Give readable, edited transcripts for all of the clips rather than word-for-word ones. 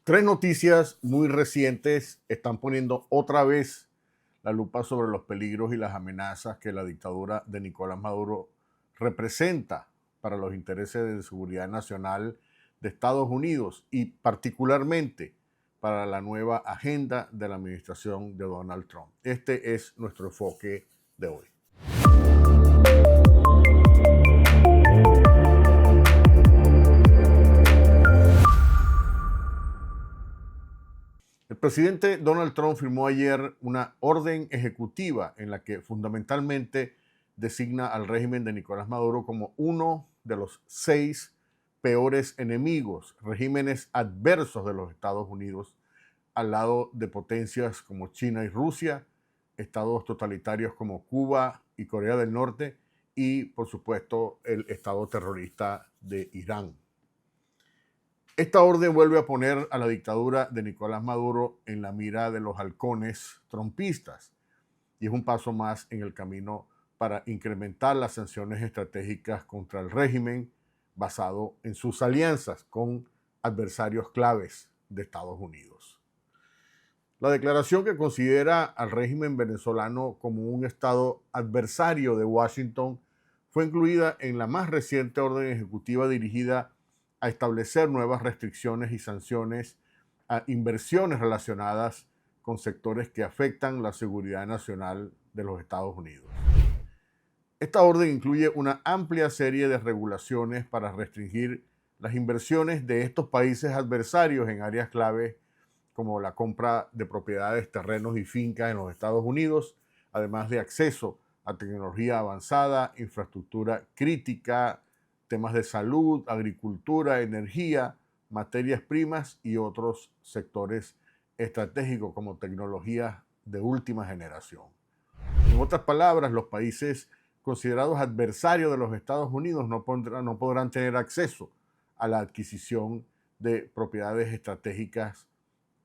Tres noticias muy recientes están poniendo otra vez la lupa sobre los peligros y las amenazas que la dictadura de Nicolás Maduro representa para los intereses de seguridad nacional de Estados Unidos y particularmente para la nueva agenda de la administración de Donald Trump. Este es nuestro enfoque de hoy. El presidente Donald Trump firmó ayer una orden ejecutiva en la que fundamentalmente designa al régimen de Nicolás Maduro como uno de los 6 peores enemigos, regímenes adversos de los Estados Unidos, al lado de potencias como China y Rusia, estados totalitarios como Cuba y Corea del Norte y, por supuesto, el estado terrorista de Irán. Esta orden vuelve a poner a la dictadura de Nicolás Maduro en la mira de los halcones trumpistas y es un paso más en el camino para incrementar las sanciones estratégicas contra el régimen basado en sus alianzas con adversarios claves de Estados Unidos. La declaración que considera al régimen venezolano como un estado adversario de Washington fue incluida en la más reciente orden ejecutiva dirigida a establecer nuevas restricciones y sanciones a inversiones relacionadas con sectores que afectan la seguridad nacional de los Estados Unidos. Esta orden incluye una amplia serie de regulaciones para restringir las inversiones de estos países adversarios en áreas clave como la compra de propiedades, terrenos y fincas en los Estados Unidos, además de acceso a tecnología avanzada, infraestructura crítica, temas de salud, agricultura, energía, materias primas y otros sectores estratégicos como tecnologías de última generación. En otras palabras, los países considerados adversarios de los Estados Unidos no podrán tener acceso a la adquisición de propiedades estratégicas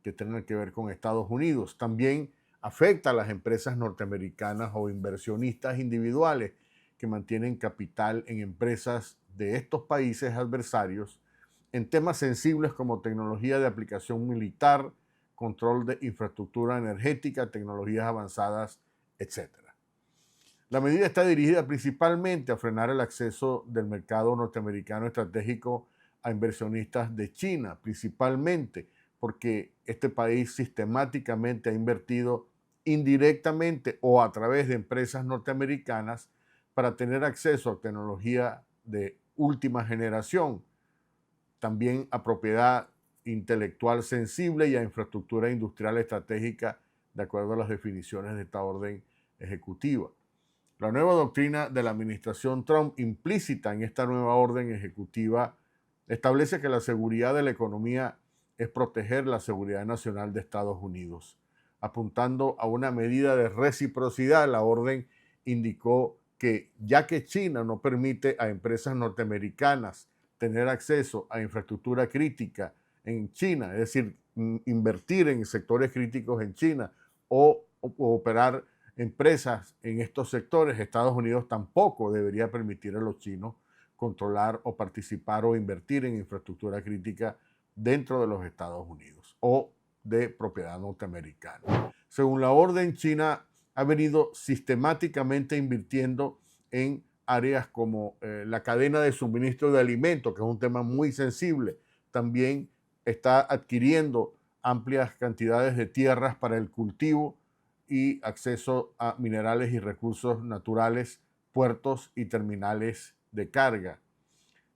que tengan que ver con Estados Unidos. También afecta a las empresas norteamericanas o inversionistas individuales que mantienen capital en empresas de estos países adversarios en temas sensibles como tecnología de aplicación militar, control de infraestructura energética, tecnologías avanzadas, etc. La medida está dirigida principalmente a frenar el acceso del mercado norteamericano estratégico a inversionistas de China, principalmente porque este país sistemáticamente ha invertido indirectamente o a través de empresas norteamericanas para tener acceso a tecnología de última generación, también a propiedad intelectual sensible y a infraestructura industrial estratégica de acuerdo a las definiciones de esta orden ejecutiva. La nueva doctrina de la administración Trump implícita en esta nueva orden ejecutiva establece que la seguridad de la economía es proteger la seguridad nacional de Estados Unidos. Apuntando a una medida de reciprocidad, la orden indicó que ya que China no permite a empresas norteamericanas tener acceso a infraestructura crítica en China, es decir, invertir en sectores críticos en China o operar empresas en estos sectores, Estados Unidos tampoco debería permitir a los chinos controlar o participar o invertir en infraestructura crítica dentro de los Estados Unidos o de propiedad norteamericana. Según la orden, China ha venido sistemáticamente invirtiendo en áreas como la cadena de suministro de alimentos, que es un tema muy sensible. También está adquiriendo amplias cantidades de tierras para el cultivo y acceso a minerales y recursos naturales, puertos y terminales de carga.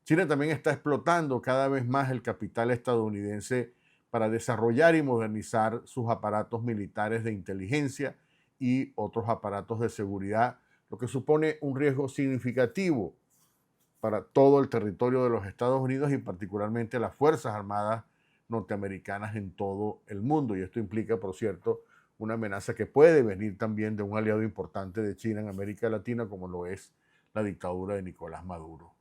China también está explotando cada vez más el capital estadounidense para desarrollar y modernizar sus aparatos militares de inteligencia y otros aparatos de seguridad, lo que supone un riesgo significativo para todo el territorio de los Estados Unidos y particularmente las Fuerzas Armadas norteamericanas en todo el mundo. Y esto implica, por cierto, una amenaza que puede venir también de un aliado importante de China en América Latina, como lo es la dictadura de Nicolás Maduro.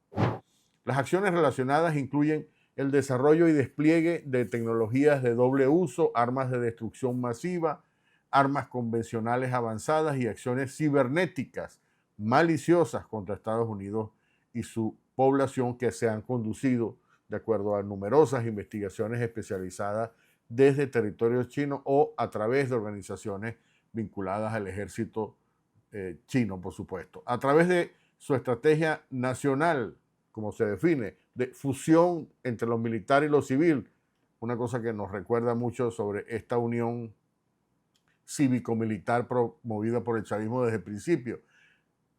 Las acciones relacionadas incluyen el desarrollo y despliegue de tecnologías de doble uso, armas de destrucción masiva, armas convencionales avanzadas y acciones cibernéticas maliciosas contra Estados Unidos y su población que se han conducido de acuerdo a numerosas investigaciones especializadas desde territorio chino o a través de organizaciones vinculadas al ejército chino, por supuesto. A través de su estrategia nacional, como se define, de fusión entre lo militar y lo civil, una cosa que nos recuerda mucho sobre esta unión cívico-militar promovida por el chavismo desde el principio.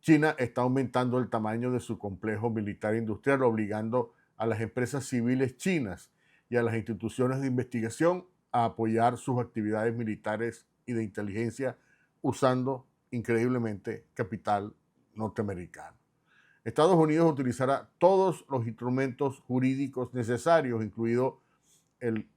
China está aumentando el tamaño de su complejo militar industrial, obligando a las empresas civiles chinas y a las instituciones de investigación a apoyar sus actividades militares y de inteligencia usando increíblemente capital norteamericano. Estados Unidos utilizará todos los instrumentos jurídicos necesarios, incluido el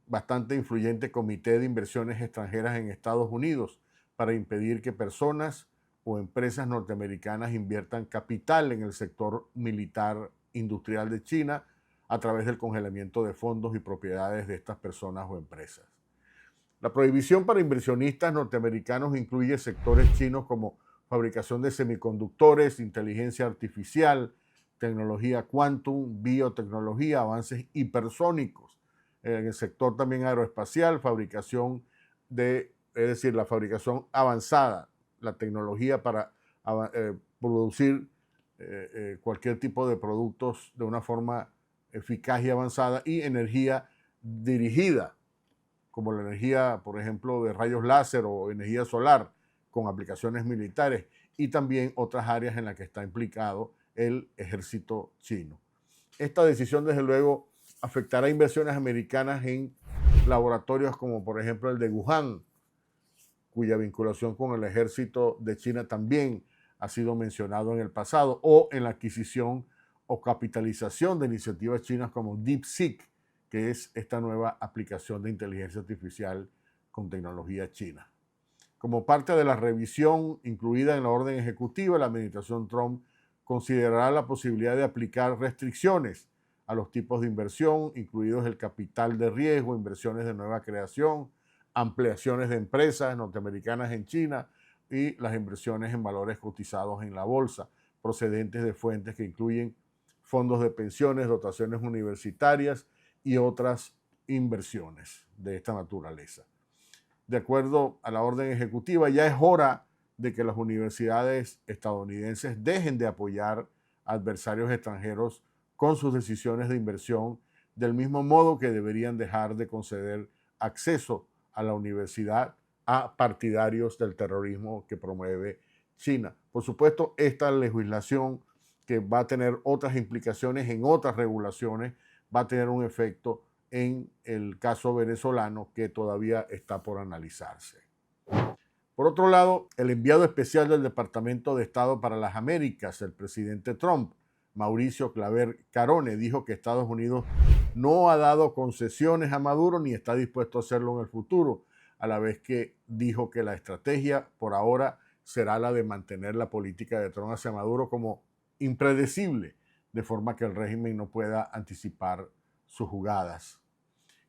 bastante influyente Comité de Inversiones Extranjeras en Estados Unidos, para impedir que personas o empresas norteamericanas inviertan capital en el sector militar industrial de China a través del congelamiento de fondos y propiedades de estas personas o empresas. La prohibición para inversionistas norteamericanos incluye sectores chinos como fabricación de semiconductores, inteligencia artificial, tecnología quantum, biotecnología, avances hipersónicos. En el sector también aeroespacial, fabricación es decir, la fabricación avanzada, la tecnología para producir cualquier tipo de productos de una forma eficaz y avanzada, y energía dirigida, como la energía, por ejemplo, de rayos láser o energía solar, con aplicaciones militares, y también otras áreas en las que está implicado el ejército chino. Esta decisión, desde luego, afectará inversiones americanas en laboratorios como, por ejemplo, el de Wuhan, cuya vinculación con el ejército de China también ha sido mencionado en el pasado, o en la adquisición o capitalización de iniciativas chinas como DeepSeek, que es esta nueva aplicación de inteligencia artificial con tecnología china. Como parte de la revisión incluida en la orden ejecutiva, la administración Trump considerará la posibilidad de aplicar restricciones a los tipos de inversión, incluidos el capital de riesgo, inversiones de nueva creación, ampliaciones de empresas norteamericanas en China y las inversiones en valores cotizados en la bolsa, procedentes de fuentes que incluyen fondos de pensiones, dotaciones universitarias y otras inversiones de esta naturaleza. De acuerdo a la orden ejecutiva, ya es hora de que las universidades estadounidenses dejen de apoyar a adversarios extranjeros con sus decisiones de inversión, del mismo modo que deberían dejar de conceder acceso a la universidad a partidarios del terrorismo que promueve China. Por supuesto, esta legislación, que va a tener otras implicaciones en otras regulaciones, va a tener un efecto en el caso venezolano, que todavía está por analizarse. Por otro lado, el enviado especial del Departamento de Estado para las Américas, el presidente Trump, Mauricio Claver Carone, dijo que Estados Unidos no ha dado concesiones a Maduro ni está dispuesto a hacerlo en el futuro, a la vez que dijo que la estrategia por ahora será la de mantener la política de Trump hacia Maduro como impredecible, de forma que el régimen no pueda anticipar sus jugadas.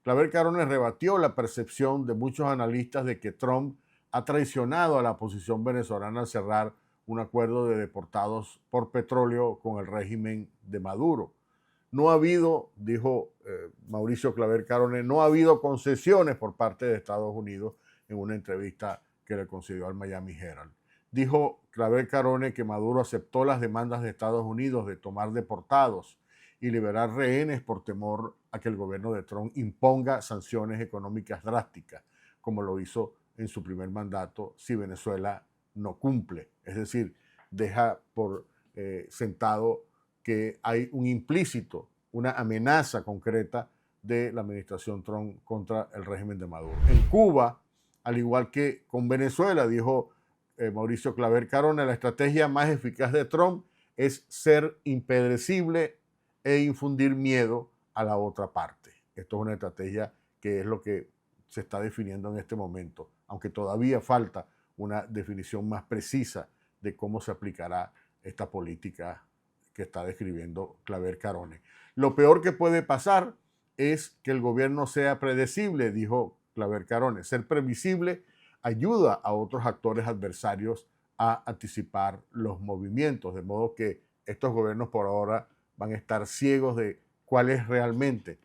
Claver Carone rebatió la percepción de muchos analistas de que Trump ha traicionado a la oposición venezolana al cerrar un acuerdo de deportados por petróleo con el régimen de Maduro. No ha habido, dijo Mauricio Claver Carone, no ha habido concesiones por parte de Estados Unidos, en una entrevista que le concedió al Miami Herald. Dijo Claver Carone que Maduro aceptó las demandas de Estados Unidos de tomar deportados y liberar rehenes por temor a que el gobierno de Trump imponga sanciones económicas drásticas, como lo hizo en su primer mandato si Venezuela no cumple. Es decir, deja por sentado que hay un implícito, una amenaza concreta de la administración Trump contra el régimen de Maduro. En Cuba, al igual que con Venezuela, dijo Mauricio Claver Carone, la estrategia más eficaz de Trump es ser impredecible e infundir miedo a la otra parte. Esto es una estrategia que es lo que se está definiendo en este momento, aunque todavía falta una definición más precisa de cómo se aplicará esta política que está describiendo Claver Carone. Lo peor que puede pasar es que el gobierno sea predecible, dijo Claver Carone. Ser previsible ayuda a otros actores adversarios a anticipar los movimientos, de modo que estos gobiernos por ahora van a estar ciegos de cuál es realmente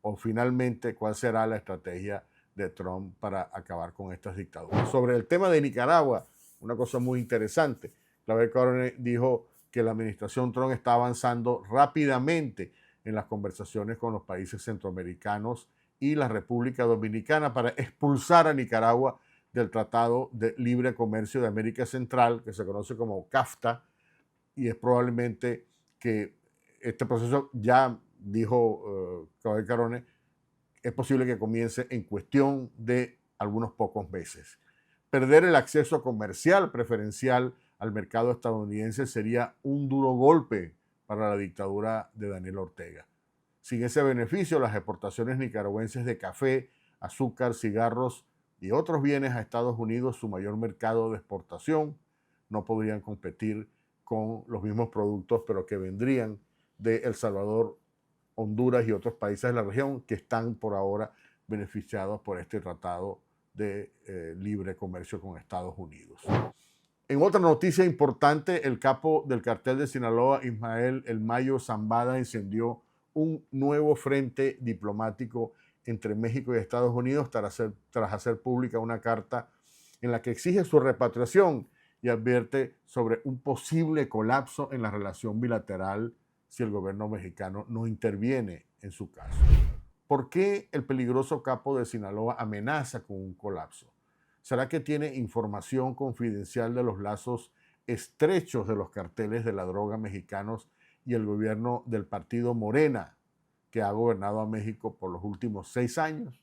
o finalmente cuál será la estrategia de Trump para acabar con estas dictaduras. Sobre el tema de Nicaragua, una cosa muy interesante. Clavel Corone dijo que la administración Trump está avanzando rápidamente en las conversaciones con los países centroamericanos y la República Dominicana para expulsar a Nicaragua del Tratado de Libre Comercio de América Central, que se conoce como CAFTA, y es probablemente que este proceso, ya dijo Clavel Corone, es posible que comience en cuestión de algunos pocos meses. Perder el acceso comercial preferencial al mercado estadounidense sería un duro golpe para la dictadura de Daniel Ortega. Sin ese beneficio, las exportaciones nicaragüenses de café, azúcar, cigarros y otros bienes a Estados Unidos, su mayor mercado de exportación, no podrían competir con los mismos productos, pero que vendrían de El Salvador, Honduras y otros países de la región que están por ahora beneficiados por este tratado de libre comercio con Estados Unidos. En otra noticia importante, el capo del cartel de Sinaloa, Ismael El Mayo Zambada, encendió un nuevo frente diplomático entre México y Estados Unidos tras hacer pública una carta en la que exige su repatriación y advierte sobre un posible colapso en la relación bilateral si el gobierno mexicano no interviene en su caso. ¿Por qué el peligroso capo de Sinaloa amenaza con un colapso? ¿Será que tiene información confidencial de los lazos estrechos de los carteles de la droga mexicanos y el gobierno del partido Morena, que ha gobernado a México por los últimos 6 años?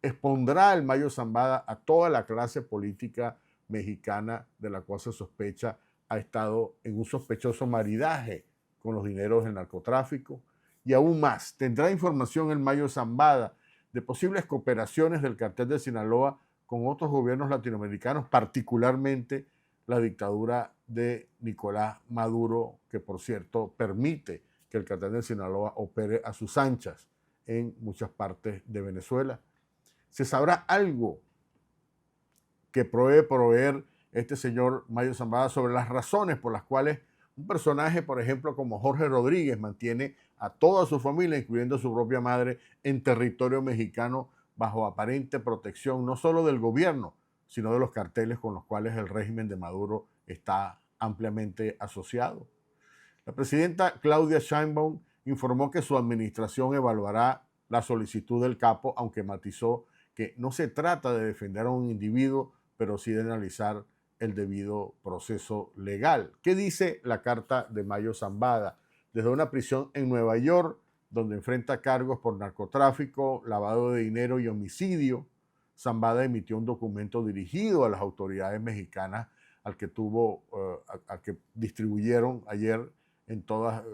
¿Expondrá el Mayo Zambada a toda la clase política mexicana de la cual se sospecha ha estado en un sospechoso maridaje con los dineros del narcotráfico? Y aún más, ¿tendrá información el Mayo Zambada de posibles cooperaciones del cartel de Sinaloa con otros gobiernos latinoamericanos, particularmente la dictadura de Nicolás Maduro, que por cierto permite que el cartel de Sinaloa opere a sus anchas en muchas partes de Venezuela? ¿Se sabrá algo que pruebe proveer este señor Mayo Zambada sobre las razones por las cuales un personaje, por ejemplo, como Jorge Rodríguez, mantiene a toda su familia, incluyendo a su propia madre, en territorio mexicano bajo aparente protección no solo del gobierno, sino de los carteles con los cuales el régimen de Maduro está ampliamente asociado? La presidenta Claudia Sheinbaum informó que su administración evaluará la solicitud del capo, aunque matizó que no se trata de defender a un individuo, pero sí de analizar el debido proceso legal. ¿Qué dice la carta de Mayo Zambada? Desde una prisión en Nueva York, donde enfrenta cargos por narcotráfico, lavado de dinero y homicidio, Zambada emitió un documento dirigido a las autoridades mexicanas al que distribuyeron ayer en toda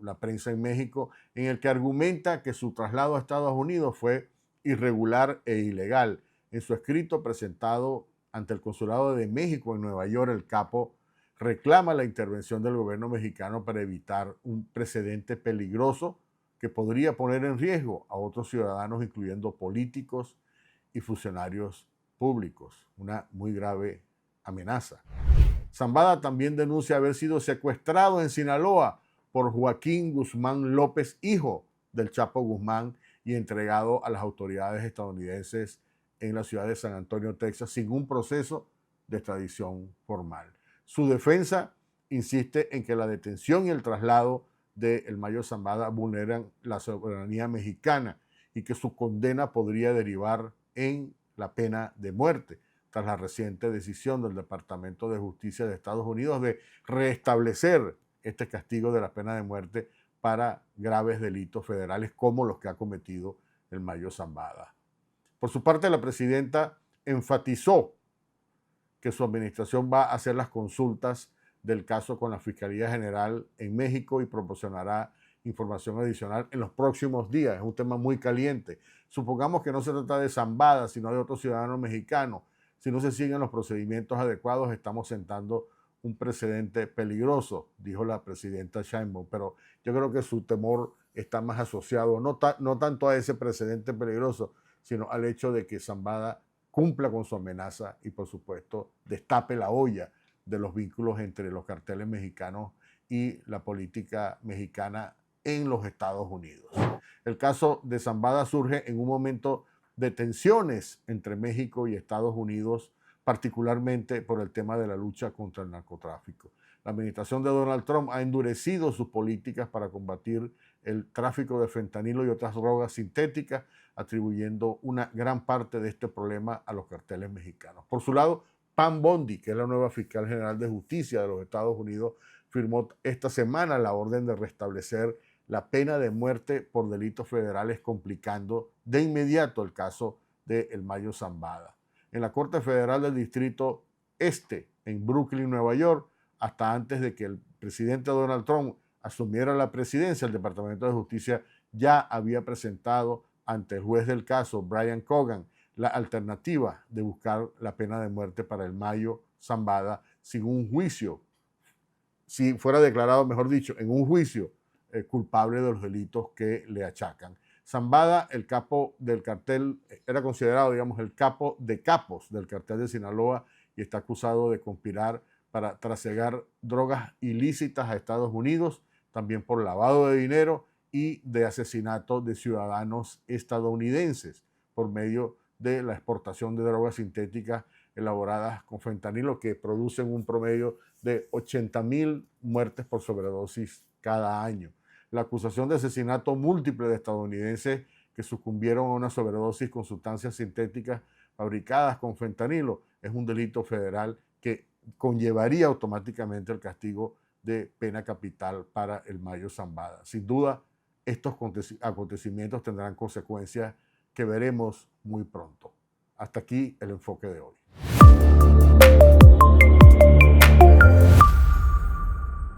la prensa en México, en el que argumenta que su traslado a Estados Unidos fue irregular e ilegal. En su escrito presentado ante el Consulado de México en Nueva York, el capo reclama la intervención del gobierno mexicano para evitar un precedente peligroso que podría poner en riesgo a otros ciudadanos, incluyendo políticos y funcionarios públicos. Una muy grave amenaza. Zambada también denuncia haber sido secuestrado en Sinaloa por Joaquín Guzmán López, hijo del Chapo Guzmán, y entregado a las autoridades estadounidenses en la ciudad de San Antonio, Texas, sin un proceso de extradición formal. Su defensa insiste en que la detención y el traslado de El Mayo Zambada vulneran la soberanía mexicana y que su condena podría derivar en la pena de muerte, tras la reciente decisión del Departamento de Justicia de Estados Unidos de restablecer este castigo de la pena de muerte para graves delitos federales como los que ha cometido el Mayo Zambada. Por su parte, la presidenta enfatizó que su administración va a hacer las consultas del caso con la Fiscalía General en México y proporcionará información adicional en los próximos días. Es un tema muy caliente. Supongamos que no se trata de Zambada, sino de otro ciudadano mexicano. Si no se siguen los procedimientos adecuados, estamos sentando un precedente peligroso, dijo la presidenta Sheinbaum, pero yo creo que su temor está más asociado no tanto a ese precedente peligroso, sino al hecho de que Zambada cumpla con su amenaza y, por supuesto, destape la olla de los vínculos entre los carteles mexicanos y la política mexicana en los Estados Unidos. El caso de Zambada surge en un momento de tensiones entre México y Estados Unidos, particularmente por el tema de la lucha contra el narcotráfico. La administración de Donald Trump ha endurecido sus políticas para combatir el tráfico de fentanilo y otras drogas sintéticas, atribuyendo una gran parte de este problema a los carteles mexicanos. Por su lado, Pam Bondi, que es la nueva fiscal general de justicia de los Estados Unidos, firmó esta semana la orden de restablecer la pena de muerte por delitos federales, complicando de inmediato el caso de El Mayo Zambada. En la Corte Federal del Distrito Este, en Brooklyn, Nueva York, hasta antes de que el presidente Donald Trump asumiera la presidencia, el Departamento de Justicia ya había presentado ante el juez del caso, Brian Cogan, la alternativa de buscar la pena de muerte para El Mayo Zambada sin un juicio, si fuera declarado, mejor dicho, en un juicio culpable de los delitos que le achacan. Zambada, el capo del cartel, era considerado, digamos, el capo de capos del cartel de Sinaloa y está acusado de conspirar para trasegar drogas ilícitas a Estados Unidos, también por lavado de dinero y de asesinato de ciudadanos estadounidenses por medio de la exportación de drogas sintéticas elaboradas con fentanilo, que producen un promedio de 80,000 muertes por sobredosis cada año. La acusación de asesinato múltiple de estadounidenses que sucumbieron a una sobredosis con sustancias sintéticas fabricadas con fentanilo es un delito federal que conllevaría automáticamente el castigo de pena capital para El Mayo Zambada. Sin duda, estos acontecimientos tendrán consecuencias que veremos muy pronto. Hasta aquí el enfoque de hoy.